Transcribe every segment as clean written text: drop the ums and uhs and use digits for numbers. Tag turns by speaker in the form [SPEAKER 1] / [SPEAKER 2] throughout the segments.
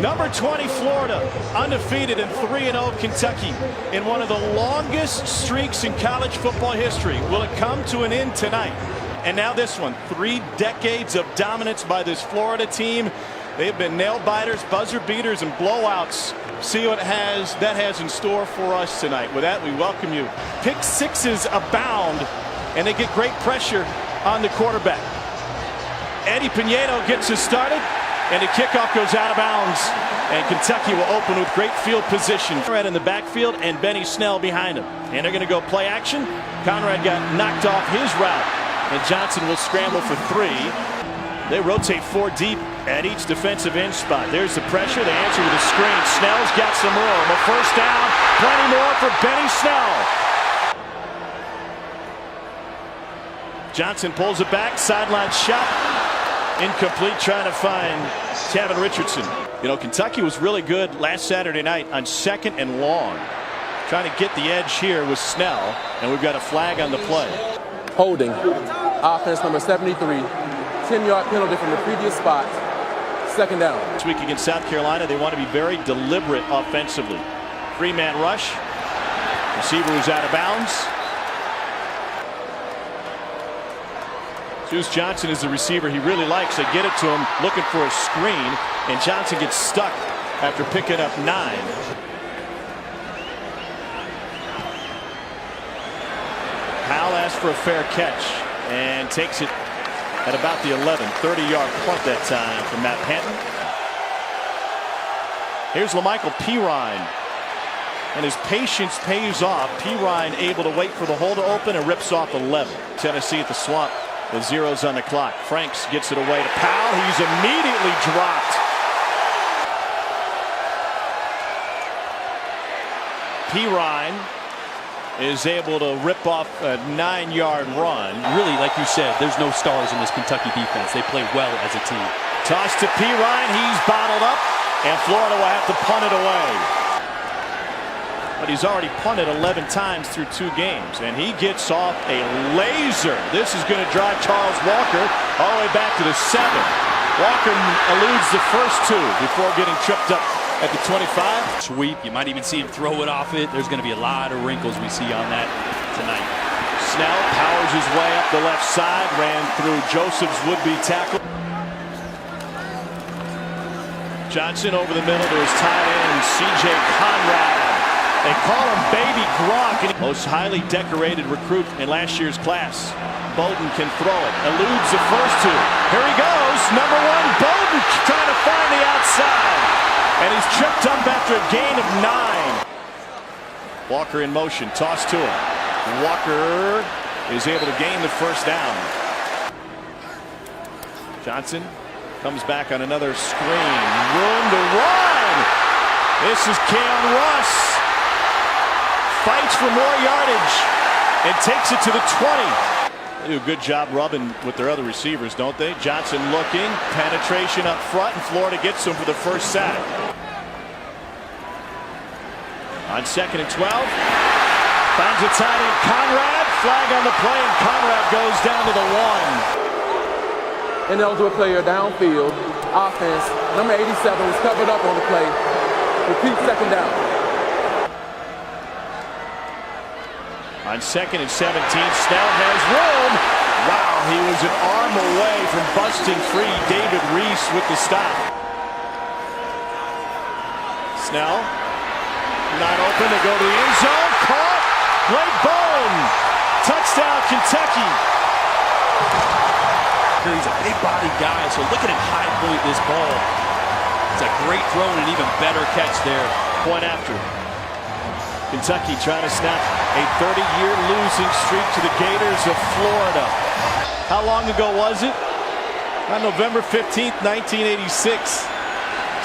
[SPEAKER 1] Number 20, Florida, undefeated, in 3-0 Kentucky in one of the longest streaks in college football history. Will it come to an end tonight? And now this one, 3 decades of dominance by this Florida team. They've been nail biters, buzzer beaters, and blowouts. See what that has in store for us tonight. With that, we welcome you. Pick sixes abound, and they get great pressure on the quarterback. Eddie Pinedo gets us started, and the kickoff goes out of bounds. And Kentucky will open with great field position. Conrad in the backfield and Benny Snell behind him. And they're going to go play action. Conrad got knocked off his route, and Johnson will scramble for 3. They rotate 4 deep at each defensive end spot. There's the pressure. They answer with a screen. Snell's got some room. A first down. Plenty more for Benny Snell. Johnson pulls it back. Sideline shot. Incomplete, trying to find Tavon Richardson. You know, Kentucky was really good last Saturday night on 2nd and long. Trying to get the edge here with Snell. And we've got a flag on the play.
[SPEAKER 2] Holding. Offense number 73. 10-yard penalty from the previous spot. 2nd down.
[SPEAKER 1] This week against South Carolina, they want to be very deliberate offensively. 3-man rush. Receiver who's out of bounds. Juice Johnson is the receiver he really likes. They get it to him looking for a screen, and Johnson gets stuck after picking up 9. Powell asks for a fair catch and takes it at about the 11. 30-yard punt that time from Matt Panton. Here's Lamichael Perine, and his patience pays off. Perine able to wait for the hole to open and rips off 11. Tennessee at the Swamp with zeros on the clock. Franks gets it away to Powell. He's immediately dropped. Perine is able to rip off a 9-yard run.
[SPEAKER 3] Really, like you said, there's no stars in this Kentucky defense. They play well as a team.
[SPEAKER 1] Toss to Perine. He's bottled up, and Florida will have to punt it away. But he's already punted 11 times through 2 games, and he gets off a laser. This is going to drive Charles Walker all the way back to the 7. Walker eludes the first 2 before getting tripped up at the 25.
[SPEAKER 3] Sweep. You might even see him throw it off it. There's going to be a lot of wrinkles we see on that tonight.
[SPEAKER 1] Snell powers his way up the left side, ran through Joseph's would-be tackle. Johnson over the middle to his tight end, C.J. Conrad. They call him Baby Gronk. Most highly decorated recruit in last year's class. Bowden can throw it. Eludes the first 2. Here he goes. Number 1, Bowden trying to find the outside. And he's tripped up after a gain of 9. Walker in motion. Toss to him. Walker is able to gain the first down. Johnson comes back on another screen. Room to run. This is Keon Russ. Fights for more yardage and takes it to the 20. They do a good job rubbing with their other receivers, don't they? Johnson looking, penetration up front, and Florida gets him for the first sack. On 2nd and 12, finds a tight end, Conrad. Flag on the play, and Conrad goes down to the 1.
[SPEAKER 2] Ineligible player downfield. Offense number 87 was covered up on the play. Repeat 2nd down.
[SPEAKER 1] On 2nd and 17, Snell has room. Wow, he was an arm away from busting free. David Reese with the stop. Snell, not open to go to the end zone. Caught. Blake Bone. Touchdown, Kentucky.
[SPEAKER 3] He's a big-bodied guy, so look at him high point this ball. It's a great throw and an even better catch there.
[SPEAKER 1] Point after. Kentucky trying to snap a 30-year losing streak to the Gators of Florida. How long ago was it? On November 15th, 1986.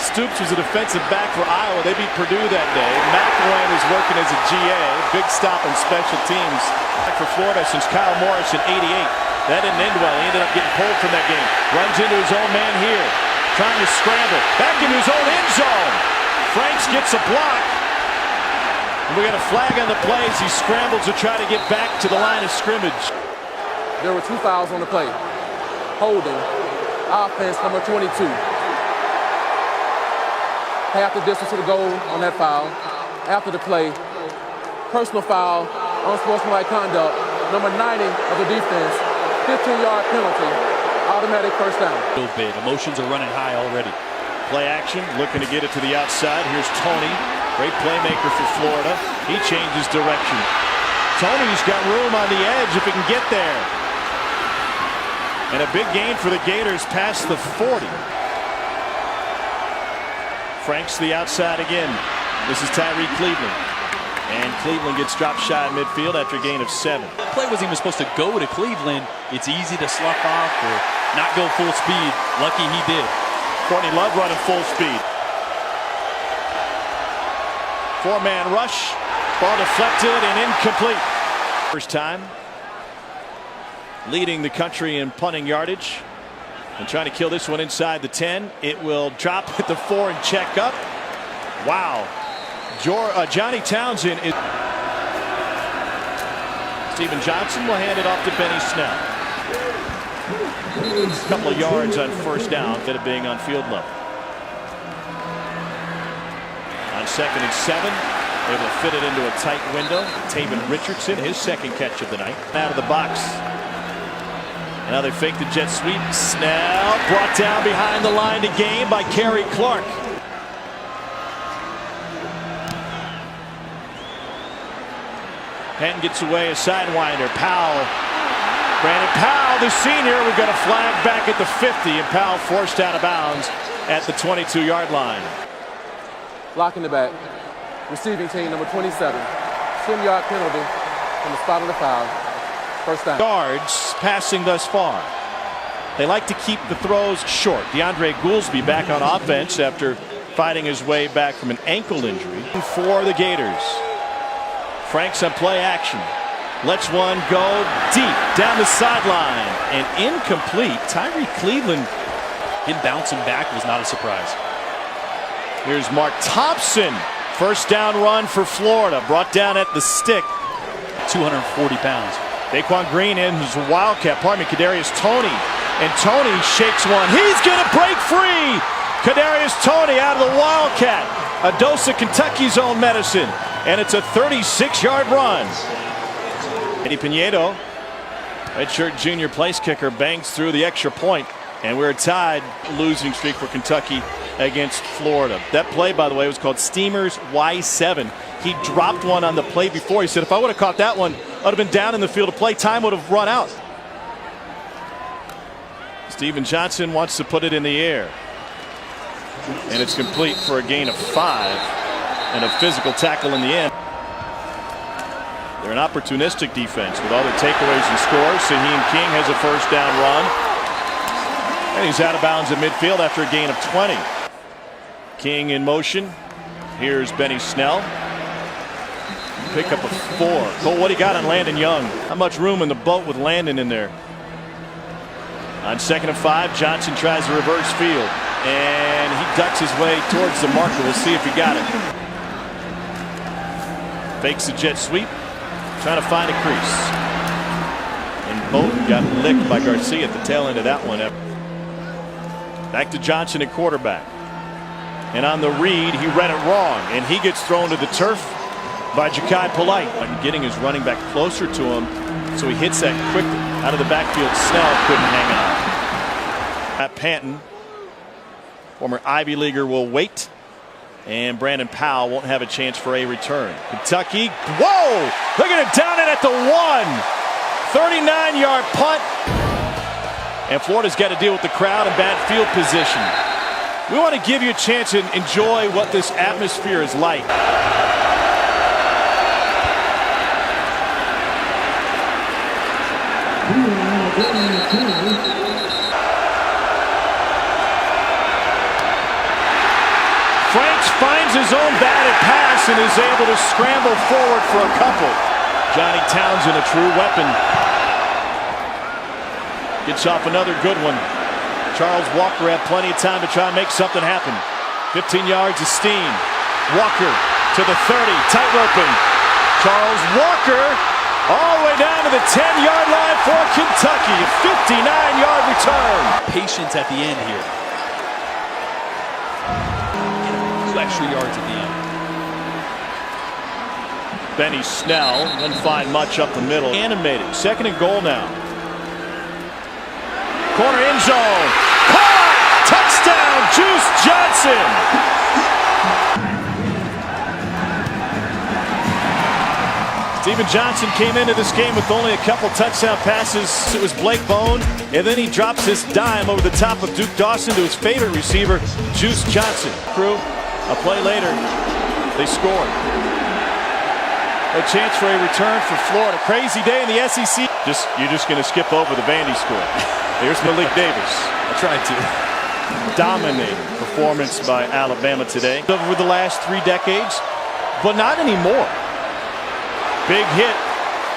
[SPEAKER 1] Stoops was a defensive back for Iowa. They beat Purdue that day. McElwain was working as a GA. Big stop on special teams. Back for Florida since Kyle Morris in '88. That didn't end well. He ended up getting pulled from that game. Runs into his own man here. Trying to scramble. Back into his own end zone. Franks gets a block. And we got a flag on the play as he scrambles to try to get back to the line of scrimmage.
[SPEAKER 2] There were 2 fouls on the play. Holding. Offense number 22. half the distance to the goal on that foul. After the play, personal foul, unsportsmanlike conduct, number 90 of the defense, 15-yard penalty, automatic first down.
[SPEAKER 3] A little bit. Emotions are running high already.
[SPEAKER 1] Play action, looking to get it to the outside. Here's Tony, great playmaker for Florida. He changes direction. Tony's got room on the edge if he can get there. And a big gain for the Gators past the 40. Franks the outside again. This is Tyree Cleveland. And Cleveland gets dropped shy in midfield after a gain of 7.
[SPEAKER 3] The play wasn't even supposed to go to Cleveland. It's easy to slough off or not go full speed. Lucky he did.
[SPEAKER 1] Courtney Love running full speed. 4-man rush. Ball deflected and incomplete. First time leading the country in punting yardage. And trying to kill this one inside the 10. It will drop at the 4 and check up. Wow. Johnny Townsend is. Stephen Johnson will hand it off to Benny Snell. A couple of yards on first down instead of being on field level. On 2nd and 7, able to fit it into a tight window. Taven Richardson, his second catch of the night. Out of the box. And now they fake the jet sweep. Snell brought down behind the line to gain by Kerry Clark. Penn gets away, a sidewinder. Powell. Brandon Powell, the senior. We've got a flag back at the 50, and Powell forced out of bounds at the 22-yard line.
[SPEAKER 2] Blocking the back. Receiving team, number 27. 10-yard penalty from the spot of the foul. First down.
[SPEAKER 1] Yards passing thus far. They like to keep the throws short. DeAndre Goolsby back on offense after fighting his way back from an ankle injury. For the Gators. Franks on play action. Lets one go deep down the sideline and incomplete. Tyree Cleveland.
[SPEAKER 3] Him bouncing back was not a surprise.
[SPEAKER 1] Here's Mark Thompson. First down run for Florida. Brought down at the stick.
[SPEAKER 3] 240 pounds.
[SPEAKER 1] Daquan Green in his Wildcat. Pardon me, Kadarius Toney. And Toney shakes one. He's going to break free. Kadarius Toney out of the Wildcat. A dose of Kentucky's own medicine. And it's a 36-yard run. Eddie Pinedo, redshirt junior place kicker, bangs through the extra point. And we're tied losing streak for Kentucky against Florida. That play, by the way, was called Steamers Y7. He dropped one on the play before. He said, if I would have caught that one, I would have been down in the field of play. Time would have run out. Stephen Johnson wants to put it in the air. And it's complete for a gain of 5. And a physical tackle in the end. They're an opportunistic defense with all their takeaways and scores. Saheem King has a first down run. And he's out of bounds at midfield after a gain of 20. King in motion. Here's Benny Snell. Pick up a 4. Cole, what do you got on Landon Young? How much room in the boat with Landon in there? On 2nd and 5, Johnson tries a reverse field. And he ducks his way towards the marker. We'll see if he got it. Fakes a jet sweep. Trying to find a crease. And both got licked by Garcia at the tail end of that one. Back to Johnson at quarterback. And on the read, he read it wrong. And he gets thrown to the turf by Ja'Kai Polite. And getting his running back closer to him. So he hits that quickly. Out of the backfield, Snell couldn't hang on. Matt Panton, former Ivy Leaguer, will wait. And Brandon Powell won't have a chance for a return. Kentucky, whoa! Look at it, down it at the 1. 39-yard punt. And Florida's got to deal with the crowd and bad field position. We want to give you a chance to enjoy what this atmosphere is like. Franks finds his own batted pass and is able to scramble forward for a couple. Johnny Townsend, a true weapon. Gets off another good one. Charles Walker had plenty of time to try and make something happen. 15 yards of steam. Walker to the 30, tight-roping. Charles Walker all the way down to the 10-yard line for Kentucky. A 59-yard return.
[SPEAKER 3] Patience at the end here. extra yards at the end.
[SPEAKER 1] Benny Snell doesn't find much up the middle. Animated. 2nd and goal now. Corner end zone. Caught! Touchdown, Juice Johnson. Steven Johnson came into this game with only a couple touchdown passes. It was Blake Bone, and then he drops this dime over the top of Duke Dawson to his favorite receiver, Juice Johnson. Crew, a play later, they scored. A chance for a return for Florida. Crazy day in the SEC. You're just going to skip over the Vandy score. Here's Malik Davis.
[SPEAKER 3] I tried to.
[SPEAKER 1] Dominating performance by Alabama today. Over the last 3 decades, but not anymore. Big hit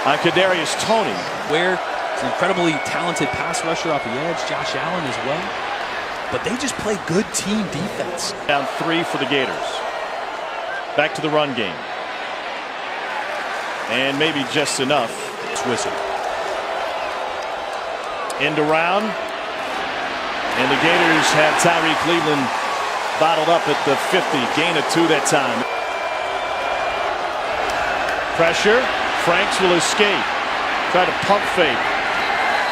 [SPEAKER 1] on Kadarius Toney.
[SPEAKER 3] Where it's an incredibly talented pass rusher off the edge, Josh Allen as well. But they just play good team defense.
[SPEAKER 1] Down 3 for the Gators. Back to the run game. And maybe just enough.
[SPEAKER 3] Whistle.
[SPEAKER 1] End around. And the Gators have Tyree Cleveland bottled up at the 50. Gain of 2 that time. Pressure. Franks will escape. Try to pump fake.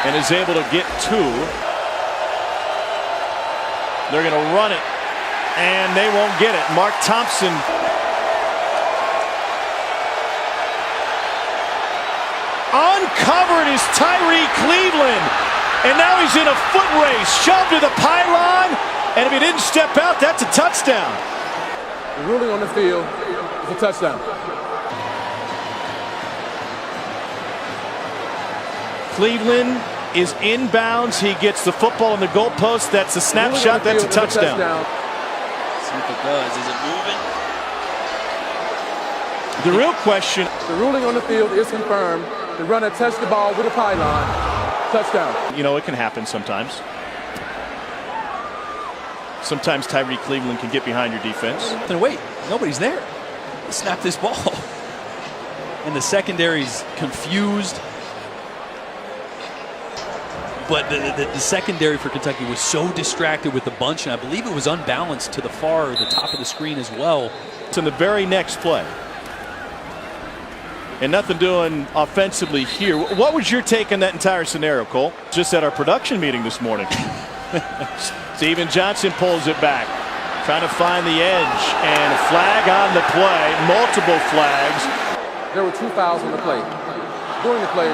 [SPEAKER 1] And is able to get 2. They're going to run it. And they won't get it. Mark Thompson. Uncovered is Tyree Cleveland. And now he's in a foot race. Shoved to the pylon. And if he didn't step out, that's a touchdown.
[SPEAKER 2] The ruling on the field is a touchdown.
[SPEAKER 1] Cleveland is inbounds. He gets the football in the goalpost. That's a snapshot. That's a touchdown.
[SPEAKER 3] See if it does. Is it moving?
[SPEAKER 1] The real question.
[SPEAKER 2] The ruling on the field is confirmed. The runner touched the ball with a pylon. Touchdown.
[SPEAKER 1] You know, it can happen sometimes. Sometimes Tyree Cleveland can get behind your defense.
[SPEAKER 3] Then wait, nobody's there. Snap this ball. And the secondary's confused. But the secondary for Kentucky was so distracted with the bunch, and I believe it was unbalanced to the far or the top of the screen as well.
[SPEAKER 1] It's in the very next play. And nothing doing offensively here. What was your take on that entire scenario, Cole? Just at our production meeting this morning. Steven Johnson pulls it back. Trying to find the edge. And a flag on the play. Multiple flags.
[SPEAKER 2] There were 2 fouls on the play. During the play,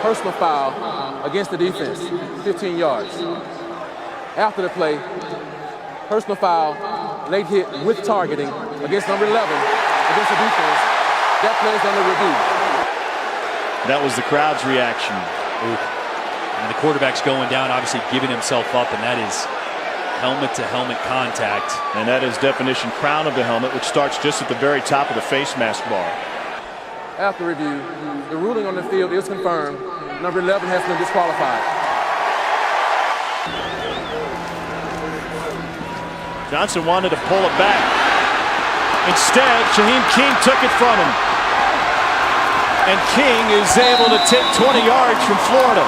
[SPEAKER 2] personal foul against the defense, 15 yards. After the play, personal foul, late hit with targeting against number 11 against the defense. That play is under review.
[SPEAKER 1] That was the crowd's reaction.
[SPEAKER 3] Ooh. And the quarterback's going down, obviously giving himself up, and that is helmet-to-helmet contact.
[SPEAKER 1] And that is definition crown of the helmet, which starts just at the very top of the face mask bar.
[SPEAKER 2] After review, the ruling on the field is confirmed. Number 11 has been disqualified.
[SPEAKER 1] Johnson wanted to pull it back. Instead, Shaheem King took it from him. And King is able to take 20 yards from Florida.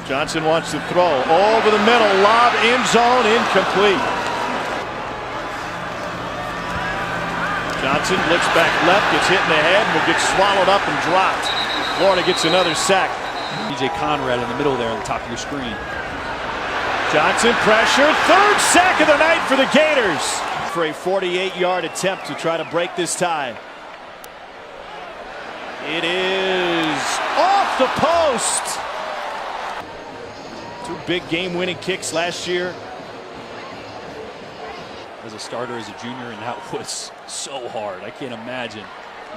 [SPEAKER 1] Johnson wants to throw over the middle, lob, end zone, incomplete. Johnson looks back left, gets hit in the head, will get swallowed up and dropped. Florida gets another sack.
[SPEAKER 3] TJ Conrad in the middle there on the top of your screen.
[SPEAKER 1] Johnson pressured, 3rd sack of the night for the Gators. For a 48-yard attempt to try to break this tie. It is off the post. 2 big game-winning kicks last year.
[SPEAKER 3] As a starter, as a junior, and that was so hard. I can't imagine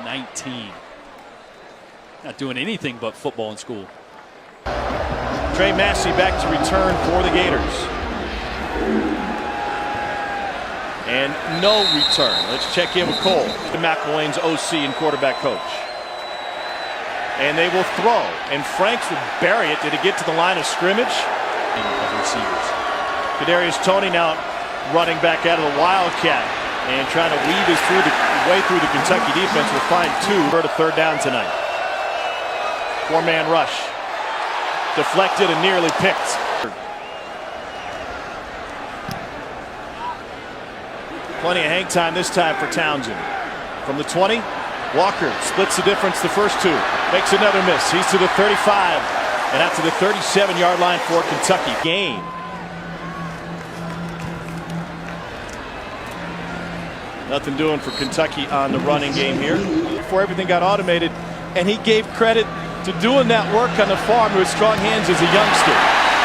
[SPEAKER 3] 19. Not doing anything but football in school.
[SPEAKER 1] Trey Massey back to return for the Gators. And no return. Let's check in with Cole, the McElwain's OC and quarterback coach. And they will throw. And Franks will bury it. Did it get to the line of scrimmage?
[SPEAKER 3] Of receivers.
[SPEAKER 1] Kadarius Toney now running back out of the Wildcat and trying to weave his way through the Kentucky defense. Will find 2 for a 3rd down tonight. 4-man rush. Deflected and nearly picked. Plenty of hang time this time for Townsend. From the 20, Walker splits the difference the first two. Makes another miss. He's to the 35 and out to the 37-yard line for Kentucky. Game. Nothing doing for Kentucky on the running game here. Before everything got automated, and he gave credit to doing that work on the farm with strong hands as a youngster.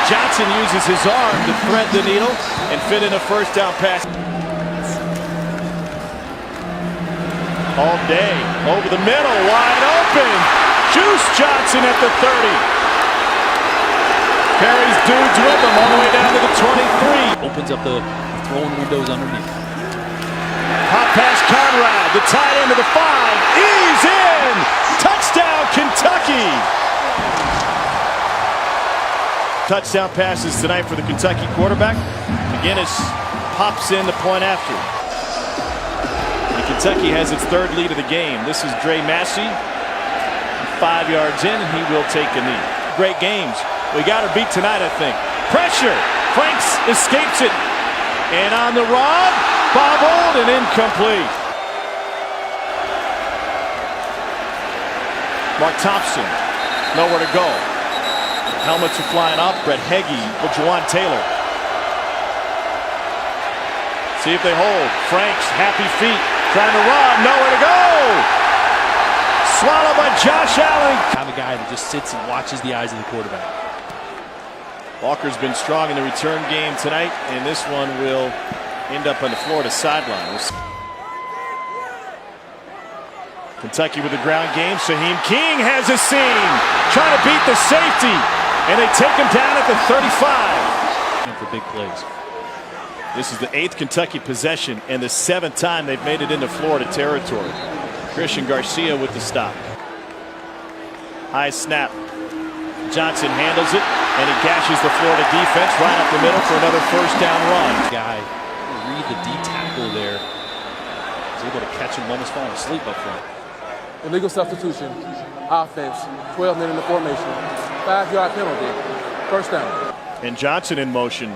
[SPEAKER 1] Johnson uses his arm to thread the needle and fit in a first down pass. All day, over the middle, wide open. Juice Johnson at the 30. Carries dudes with him all the way down to the 23.
[SPEAKER 3] Opens up the throwing windows underneath.
[SPEAKER 1] Hot pass Conrad, the tight end to the 5. He's in! Touchdown Kentucky! Touchdown passes tonight for the Kentucky quarterback. McGinnis pops in the point after. And Kentucky has its third lead of the game. This is Dre Massey. 5 yards in, and he will take a knee. Great games. We got her beat tonight, I think. Pressure. Franks escapes it. And on the run, bobbled and incomplete. Mark Thompson, nowhere to go. Helmets are flying off. Brett Heggie with Juwan Taylor. See if they hold. Franks, happy feet, trying to run, nowhere to go. Swallowed by Josh Allen.
[SPEAKER 3] Kind of guy that just sits and watches the eyes of the quarterback.
[SPEAKER 1] Walker's been strong in the return game tonight, and this one will end up on the Florida sideline. Kentucky with the ground game. Shaheem King has a seam, trying to beat the safety, and they take him down at the 35.
[SPEAKER 3] For big plays.
[SPEAKER 1] This is the 8th Kentucky possession and the 7th time they've made it into Florida territory. Christian Garcia with the stop. High snap. Johnson handles it, and he gashes the Florida defense right up the middle for another first down run.
[SPEAKER 3] Guy, read the D tackle there. He's able to catch him almost falling asleep up front.
[SPEAKER 2] Illegal substitution. Offense. 12 men in the formation. 5-yard penalty. First down.
[SPEAKER 1] And Johnson in motion.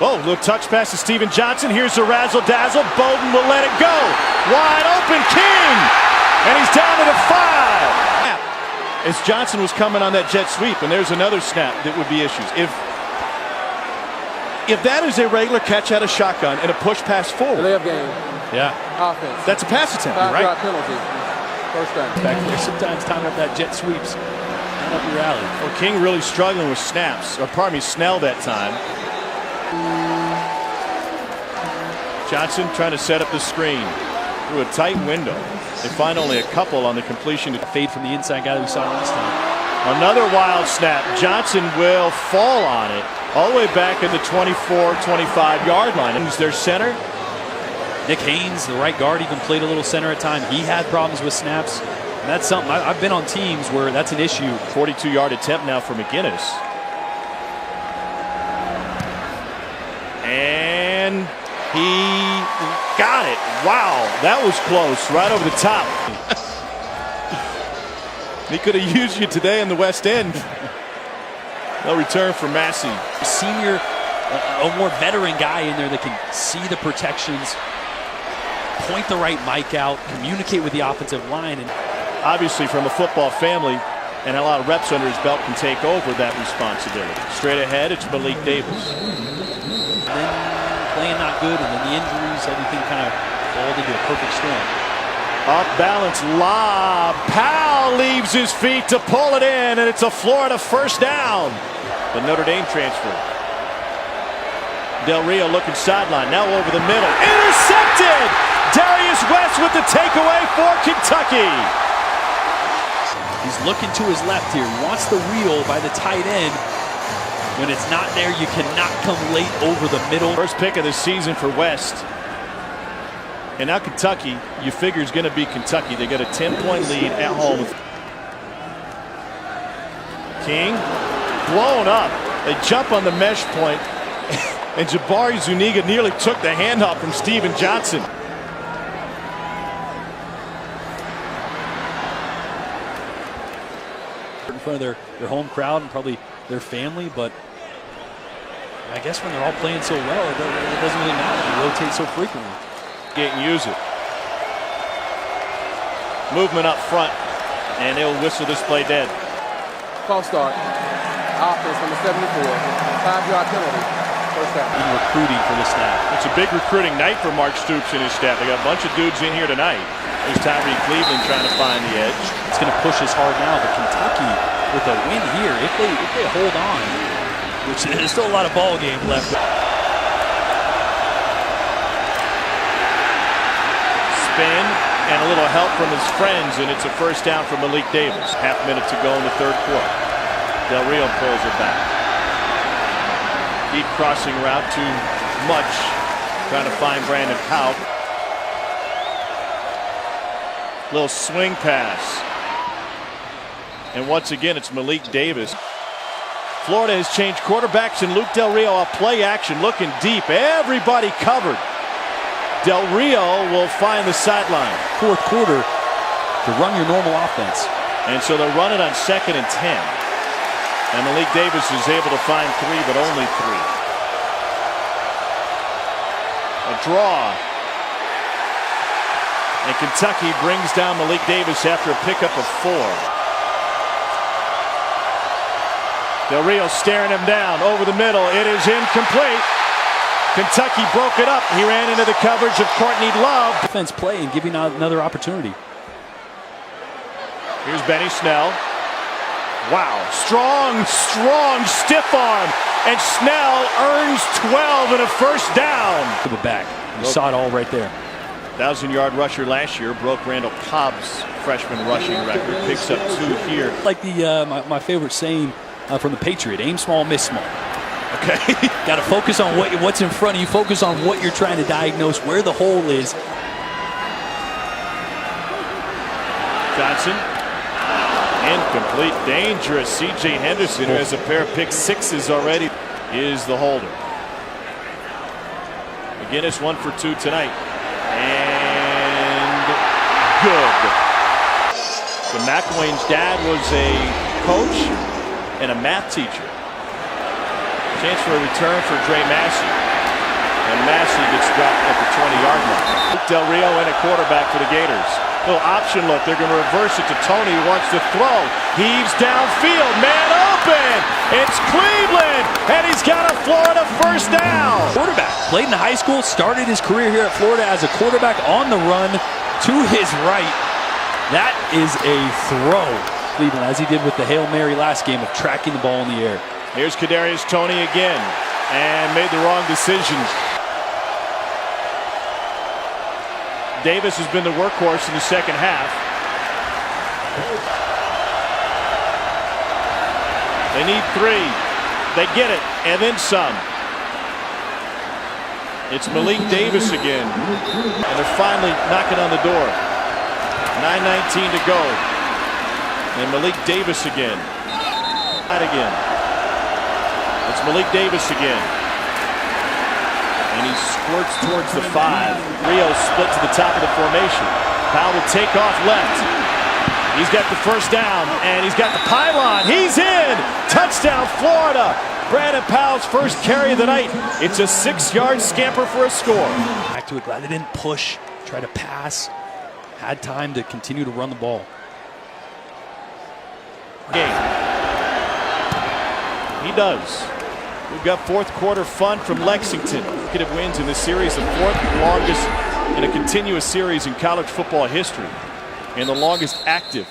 [SPEAKER 1] Oh, little touch pass to Steven Johnson. Here's the razzle-dazzle. Bowden will let it go. Wide open, King! And he's down to the 5. As Johnson was coming on that jet sweep, and there's another snap that would be issues. If that is a regular catch out of shotgun and a push pass forward.
[SPEAKER 2] Delay of game.
[SPEAKER 3] Yeah.
[SPEAKER 2] Offense.
[SPEAKER 1] That's a pass attempt,
[SPEAKER 2] 5-yard
[SPEAKER 1] right?
[SPEAKER 2] penalty. First down.
[SPEAKER 3] Back there, sometimes time up that jet sweeps. Not up your alley.
[SPEAKER 1] Well, King really struggling with snaps, or pardon me, Snell that time. Johnson trying to set up the screen through a tight window. They find only a couple on the completion. To
[SPEAKER 3] Fade from the inside guy that we saw last time.
[SPEAKER 1] Another wild snap. Johnson will fall on it all the way back at the 24-25-yard line. And their center.
[SPEAKER 3] Nick Haynes, the right guard, even played a little center at time. He had problems with snaps. And that's something I've been on teams where that's an issue.
[SPEAKER 1] 42-yard attempt now for McGinnis. And he got it. Wow, that was close, right over the top. He could have used you today in the West End. No return for Massey.
[SPEAKER 3] Senior, a more veteran guy in there that can see the protections, point the right mic out, communicate with the offensive line. And
[SPEAKER 1] obviously from a football family and a lot of reps under his belt can take over that responsibility. Straight ahead, it's Malik Davis.
[SPEAKER 3] And then playing not good, and then the injuries, everything kind of rolled into a perfect storm.
[SPEAKER 1] Off balance lob. Powell leaves his feet to pull it in, and it's a Florida first down. The Notre Dame transfer. Del Rio looking sideline, now over the middle. Intercepted! Darius West with the takeaway for Kentucky.
[SPEAKER 3] He's looking to his left here. He wants the wheel by the tight end. When it's not there, you cannot come late over the middle.
[SPEAKER 1] First pick of the season for West. And now Kentucky, you figure is going to be Kentucky. They got a 10-point lead at home. King, blown up. They jump on the mesh point, and Jabari Zuniga nearly took the handoff from Steven Johnson.
[SPEAKER 3] In front of their home crowd and probably their family, but I guess when they're all playing so well, it doesn't really matter. They rotate so frequently.
[SPEAKER 1] and use it. Movement up front, and they'll whistle this play dead.
[SPEAKER 2] False start. Offense number 74. 5-yard penalty. First down.
[SPEAKER 3] In recruiting for the staff.
[SPEAKER 1] It's a big recruiting night for Mark Stoops and his staff. They got a bunch of dudes in here tonight. There's Tyree Cleveland trying to find the edge.
[SPEAKER 3] It's going to push us hard now, but Kentucky with a win here, if they hold on, which there's still a lot of ball game left.
[SPEAKER 1] Spin and a little help from his friends, and it's a first down for Malik Davis. Half minute to go in the third quarter. Del Rio pulls it back. Deep crossing route too much. Trying to find Brandon Powell. Little swing pass. And once again, it's Malik Davis. Florida has changed quarterbacks, and Luke Del Rio, a play action, looking deep. Everybody covered. Del Rio will find the sideline.
[SPEAKER 3] Fourth quarter to run your normal offense.
[SPEAKER 1] And so they'll run it on 2nd and 10. And Malik Davis is able to find 3, but only 3. A draw. And Kentucky brings down Malik Davis after a pickup of 4. Del Rio staring him down over the middle. It is incomplete. Kentucky broke it up. He ran into the coverage of Courtney Love.
[SPEAKER 3] Defense play and giving out another opportunity.
[SPEAKER 1] Here's Benny Snell. Wow, strong stiff arm. And Snell earns 12 and a first down.
[SPEAKER 3] To the back. You saw it all right there.
[SPEAKER 1] 1,000-yard rusher last year, broke Randall Cobb's freshman rushing record. Picks up 2 here.
[SPEAKER 3] Like the my favorite saying from the Patriot, aim small, miss small.
[SPEAKER 1] Okay.
[SPEAKER 3] Got to focus on what's in front of you. Focus on what you're trying to diagnose, where the hole is.
[SPEAKER 1] Johnson. Incomplete. Dangerous. C.J. Henderson, who has a pair of pick sixes already, is the holder. McGinnis 1 for 2 tonight. And good. So McElwain's dad was a coach and a math teacher. Chance for a return for Dre Massey. And Massey gets dropped at the 20-yard line. Del Rio in at quarterback for the Gators. Little option look. They're going to reverse it to Tony, who wants to throw. Heaves downfield. Man open. It's Cleveland. And he's got a Florida first down.
[SPEAKER 3] Quarterback. Played in high school. Started his career here at Florida as a quarterback on the run to his right. That is a throw. Cleveland, as he did with the Hail Mary last game of tracking the ball in the air.
[SPEAKER 1] Here's Kadarius Toney again, and made the wrong decision. Davis has been the workhorse in the second half. They need 3. They get it, and then some. It's Malik Davis again, and they're finally knocking on the door. 9:19 to go, and Malik Davis again. Not again. It's Malik Davis again. And he squirts towards the 5. Rio split to the top of the formation. Powell will take off left. He's got the first down, and he's got the pylon. He's in! Touchdown, Florida! Brandon Powell's first carry of the night. It's a 6-yard scamper for a score.
[SPEAKER 3] Back to it. Glad they didn't push, try to pass. Had time to continue to run the ball.
[SPEAKER 1] Game. He does. We've got fourth quarter fun from Lexington. Consecutive wins in this series, the 4th longest in a continuous series in college football history, and the longest active.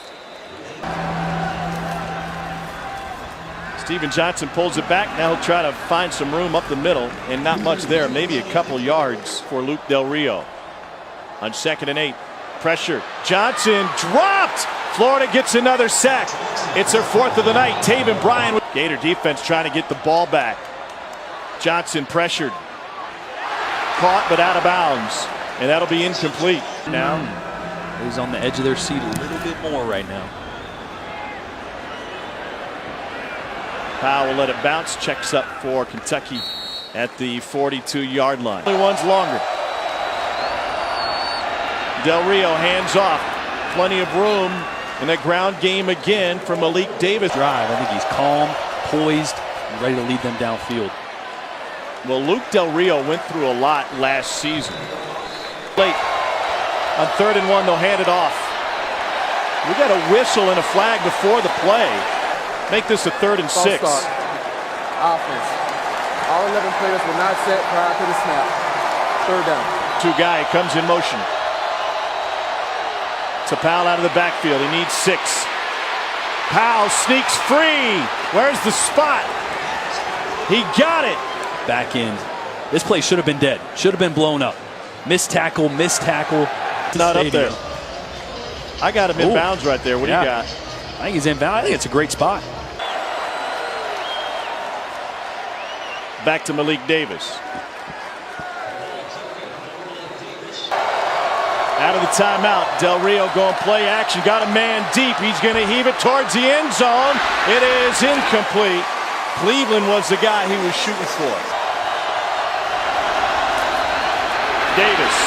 [SPEAKER 1] Steven Johnson pulls it back. Now he'll try to find some room up the middle, and not much there. Maybe a couple yards for Luke Del Rio. On 2nd and 8, pressure. Johnson dropped. Florida gets another sack. It's their 4th of the night. Taven Bryan with Gator defense trying to get the ball back. Johnson pressured. Caught but out of bounds. And that'll be incomplete. Now
[SPEAKER 3] He's on the edge of their seat a little bit more right now.
[SPEAKER 1] Powell will let it bounce. Checks up for Kentucky at the 42-yard line. Only one's longer. Del Rio hands off. Plenty of room in that ground game again for Malik Davis.
[SPEAKER 3] Drive. I think he's calm, poised, and ready to lead them downfield.
[SPEAKER 1] Well, Luke Del Rio went through a lot last season. Late. On 3rd and 1, they'll hand it off. We got a whistle and a flag before the play. Make this a 3rd and 6.
[SPEAKER 2] Offense. All 11 players were not set prior to the snap. 3rd down.
[SPEAKER 1] Guy comes in motion. To Powell out of the backfield. He needs 6. Powell sneaks free. Where's the spot? He got it.
[SPEAKER 3] Back end. This play should have been dead. Should have been blown up. Missed tackle, missed tackle.
[SPEAKER 1] Not up there. I got him in bounds right there. What do you got?
[SPEAKER 3] I think he's in bounds. I think it's a great spot.
[SPEAKER 1] Back to Malik Davis. Out of the timeout, Del Rio going play action. Got a man deep. He's going to heave it towards the end zone. It is incomplete. Cleveland was the guy he was shooting for. Davis.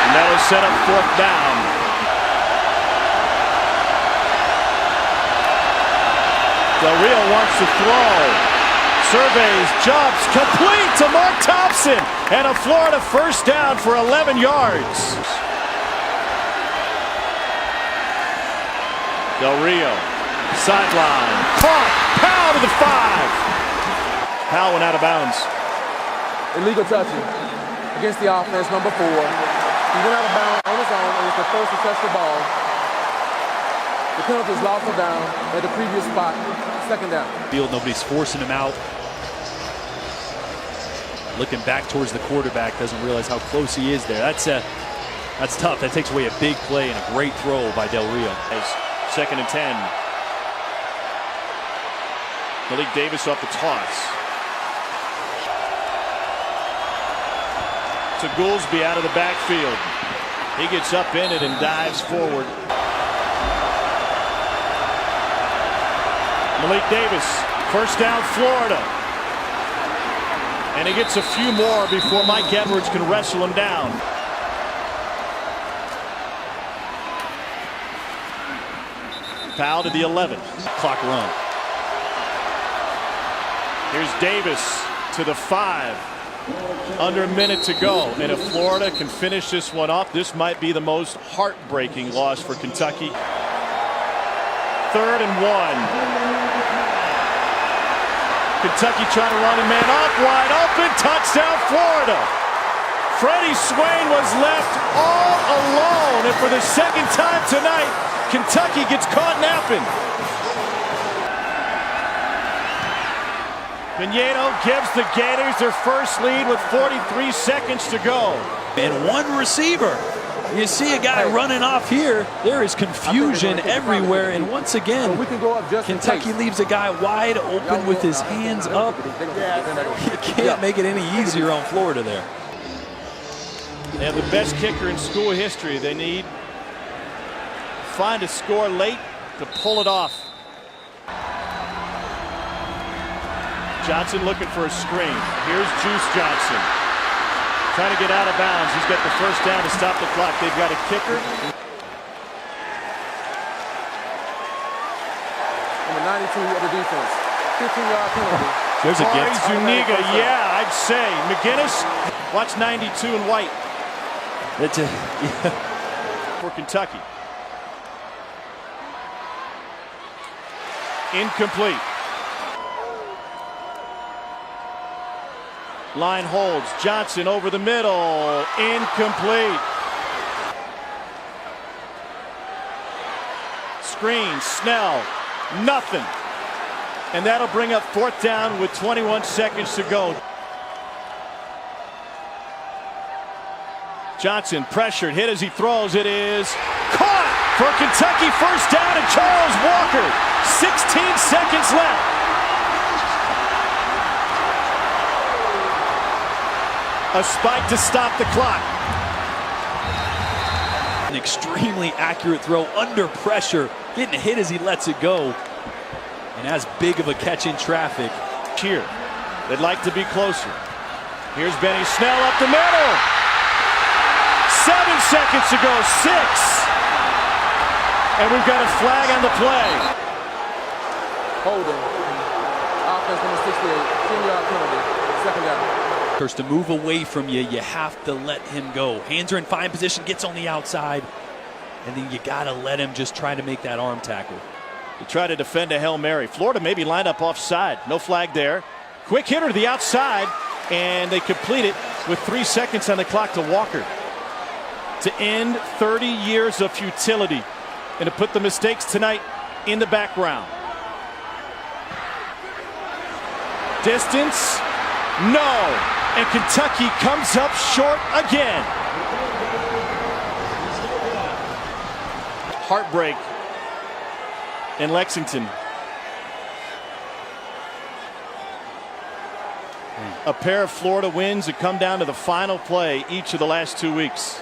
[SPEAKER 1] And that'll set up 4th down. Del Rio wants to throw. Surveys, jumps, complete to Mark Thompson. And a Florida 1st down for 11 yards. Del Rio, sideline, caught, Powell to the 5. Powell went out of bounds.
[SPEAKER 2] Illegal touching against the offense, number 4. He went out of bounds on his own and was the first to touch the ball. The penalty is lost or down at the previous spot, 2nd down.
[SPEAKER 3] Field, nobody's forcing him out. Looking back towards the quarterback, doesn't realize how close he is there. That's tough. That takes away a big play and a great throw by Del Rio.
[SPEAKER 1] As 2nd and 10. Malik Davis off the toss. To Goolsby out of the backfield. He gets up in it and dives forward. Malik Davis, 1st down Florida. And he gets a few more before Mike Edwards can wrestle him down. Powell to the 11.
[SPEAKER 3] Clock run.
[SPEAKER 1] Here's Davis to the 5. Under a minute to go. And if Florida can finish this one up, this might be the most heartbreaking loss for Kentucky. 3rd and 1. Kentucky trying to run a man up, wide open, touchdown Florida. Freddie Swain was left all alone, and for the 2nd time tonight, Kentucky gets caught napping. Pinedo gives the Gators their first lead with 43 seconds to go.
[SPEAKER 3] And one receiver. You see a guy running off here. There is confusion everywhere. And once again, Kentucky leaves a guy wide open with his hands up. You can't make it any easier on Florida there.
[SPEAKER 1] They have the best kicker in school history. They need to find a score late to pull it off. Johnson looking for a screen. Here's Juice Johnson. Trying to get out of bounds. He's got the 1st down to stop the clock. They've got a kicker.
[SPEAKER 2] Number 92 of the defense. 15-yard penalty.
[SPEAKER 3] There's a gift.
[SPEAKER 1] Zuniga, yeah, I'd say. McGinnis, watch 92 in white. For Kentucky. Incomplete. Line holds. Johnson over the middle. Incomplete. Screen. Snell. Nothing. And that'll bring up 4th down with 21 seconds to go. Johnson pressured. Hit as he throws. It is caught for Kentucky. 1st down and Charles Walker. 16 seconds left. A spike to stop the clock.
[SPEAKER 3] An extremely accurate throw under pressure. Getting hit as he lets it go. And as big of a catch in traffic.
[SPEAKER 1] Here, they'd like to be closer. Here's Benny Snell up the middle. 7 seconds to go. 6. And we've got a flag on the play.
[SPEAKER 2] Holding. Offense number 68. 10-yard penalty. 2nd down.
[SPEAKER 3] To move away from you, you have to let him go. Hands are in fine position, gets on the outside, and then you got to let him just try to make that arm tackle.
[SPEAKER 1] To try to defend a Hail Mary. Florida maybe lined up offside. No flag there. Quick hitter to the outside, and they complete it with 3 seconds on the clock to Walker. To end 30 years of futility and to put the mistakes tonight in the background. Distance, no. And Kentucky comes up short again. Heartbreak in Lexington. A pair of Florida wins that come down to the final play each of the last 2 weeks.